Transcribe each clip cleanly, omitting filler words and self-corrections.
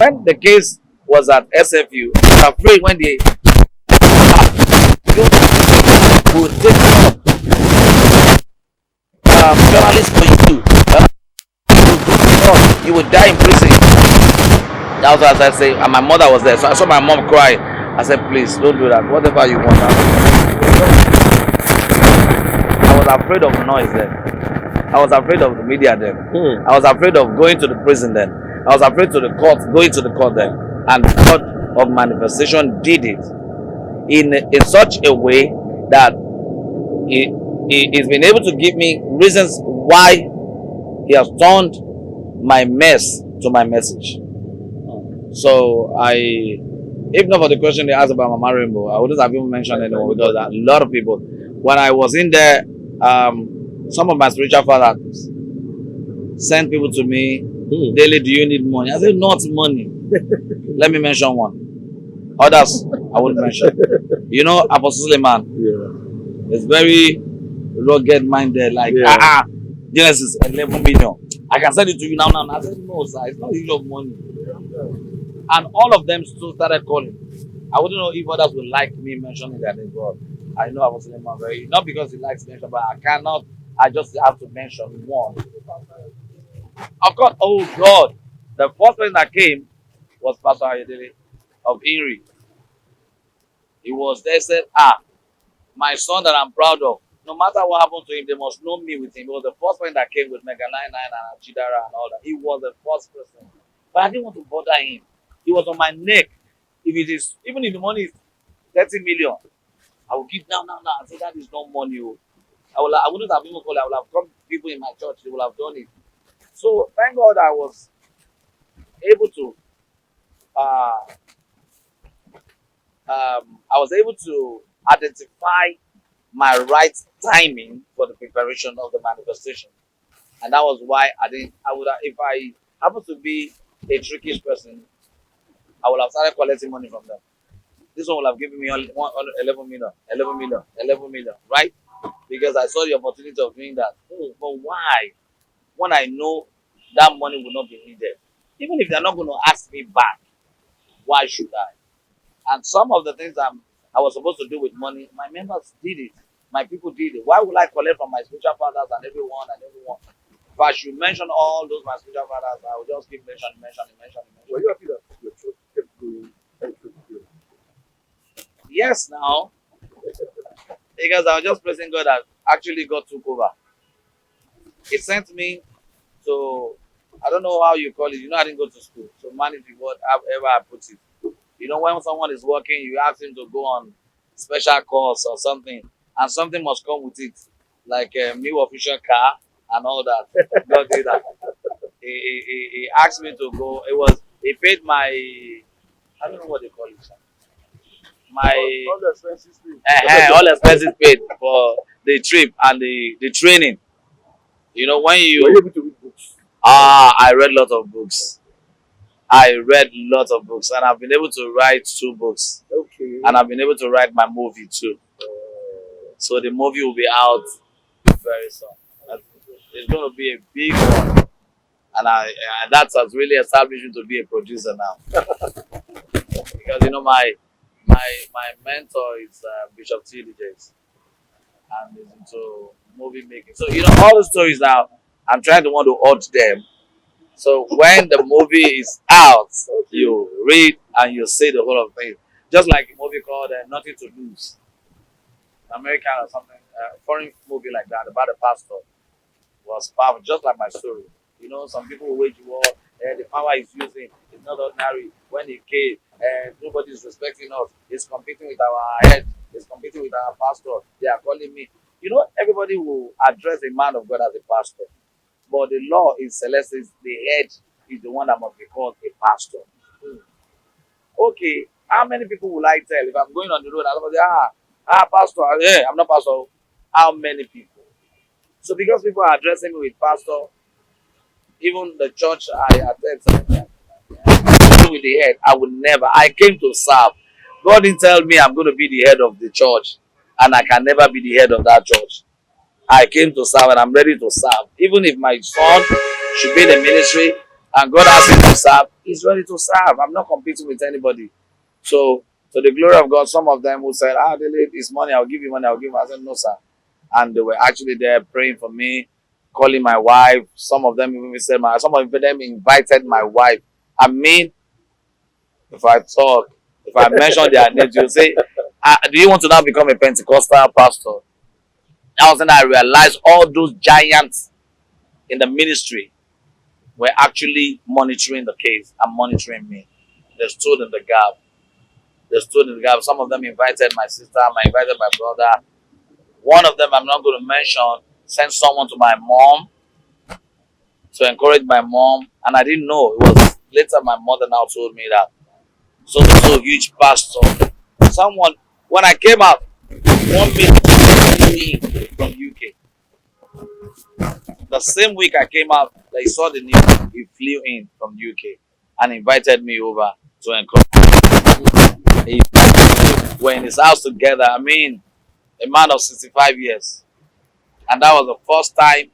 when the case was at SFU, I was afraid when they would take journalists for you. You would die in prison. That was what I said, and my mother was there. So I saw my mom cry. I said, please, don't do that. Whatever you want. I was afraid of noise then. I was afraid of the media then. I was afraid of going to the prison then. I was afraid to the court, going to the court then. And the court of manifestation did it in such a way that he's been able to give me reasons why he has turned my mess to my message. So if not for the question they asked about Mama Rainbow, I wouldn't have even mentioned anyone because a lot of people, when I was in there, some of my spiritual fathers sent people to me, daily, do you need money? I said, not money. Let me mention one. Others, I wouldn't mention. You know, Apostle Suleman. Yeah. It's very rugged minded, like, Genesis 11 million. I can send it to you now. I said, no, sir, it's not a issue of money. And all of them still started calling. I wouldn't know if others would like me mentioning that name, but I know Apostle Suleman very, not because he likes mention, but I just have to mention one. Of course, oh God, the first person that came was Pastor Ayedele of Inri. He was there, said, my son that I'm proud of, no matter what happened to him, they must know me with him. He was the first person that came with Mega 99 and Chidara and all that. He was the first person. But I didn't want to bother him. He was on my neck. If it is, even if the money is 30 million, I will give now. I say that is not money. I wouldn't have even called it. I would have come people in my church, they would have done it. So thank God I was able to identify my right timing for the preparation of the manifestation. And that was why if I happen to be a trickish person, I would have started collecting money from them. This one will have given me only 11 million, right? Because I saw the opportunity of doing that. But why? When I know that money will not be needed. Even if they're not going to ask me back, why should I? And some of the things I was supposed to do with money, my members did it. My people did it. Why would I collect from my spiritual fathers and everyone? If I should mention all those my spiritual fathers, I will just keep mentioning. Were you happy that your church kept going? Yes, now. Because I was just praising God that actually God took over. He sent me to, I don't know how you call it. You know, I didn't go to school. So manage whatever I put it. You know, when someone is working, you ask him to go on special course or something. And something must come with it. Like a new official car and all that. God did that. He asked me to go. He paid my, I don't know what they call it. All the expenses paid. All expenses paid for the trip and the training. You know, when Were you able to read books? I read lots of books. And I've been able to write 2 books. Okay. And I've been able to write my movie too. So the movie will be out very soon. It's going to be a big one. And that has really established me to be a producer now. Because, you know, my mentor is Bishop T. DJs. And he's into movie making. So, you know, all the stories now, I'm trying to want to urge them. So when the movie is out, you read and you say the whole of thing. Just like a movie called Nothing to Lose. American or something, foreign movie like that about a pastor was powerful, just like my story. You know, some people will wage war, the power he's using is not ordinary. When he came, nobody is respecting us. He's competing with our head, he's competing with our pastor. They are calling me. You know, everybody will address a man of God as a pastor. But the law in Celeste is the head is the one that must be called a pastor. Okay, how many people will I tell if I'm going on the road? I'll say, pastor, I'm not pastor. How many people? So because people are addressing me with pastor, even the church I attend with the head, I would never. I came to serve. God didn't tell me I'm going to be the head of the church, and I can never be the head of that church. I came to serve, and I'm ready to serve. Even if my son should be in the ministry, and God asks him to serve, he's ready to serve. I'm not competing with anybody. So, to the glory of God, some of them who said, Dele, it's money, I'll give you money, I'll give you. I said, no, sir. And they were actually there praying for me, calling my wife. Some of them even said, some of them invited my wife. I mean, if I talk, if I mention their names, you'll say, do you want to now become a Pentecostal pastor? That was when I realized all those giants in the ministry were actually monitoring the case and monitoring me. They stood in the gap. They stood in the gap. Some of them invited my sister, invited my brother. One of them, I'm not going to mention, sent someone to my mom to encourage my mom. And I didn't know. It was later my mother now told me that so huge pastor. Someone, when I came out, one me from UK. The same week I came out, they saw the news. He flew in from UK and invited me over to encourage. We're in his house together. I mean, a man of 65 years. And that was the first time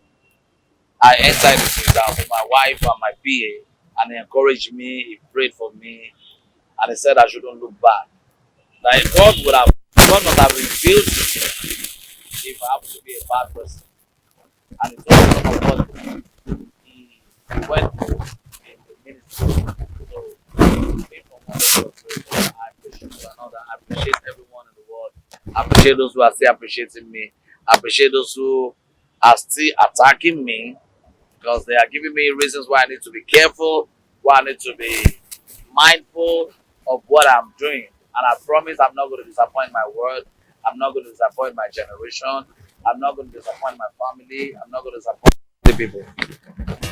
I entered his house with my wife and my PA. And he encouraged me, he prayed for me, and he said I shouldn't look back. That if God must have revealed to me if I happen to be a bad person. And he told me some of what he went through in the ministry. So, people want to go through it. I appreciate another. I appreciate everyone in the world. I appreciate those who are still appreciating me. I appreciate those who are still attacking me because they are giving me reasons why I need to be careful, why I need to be mindful of what I'm doing. And I promise I'm not going to disappoint my word. I'm not going to disappoint my generation. I'm not going to disappoint my family. I'm not going to disappoint the people.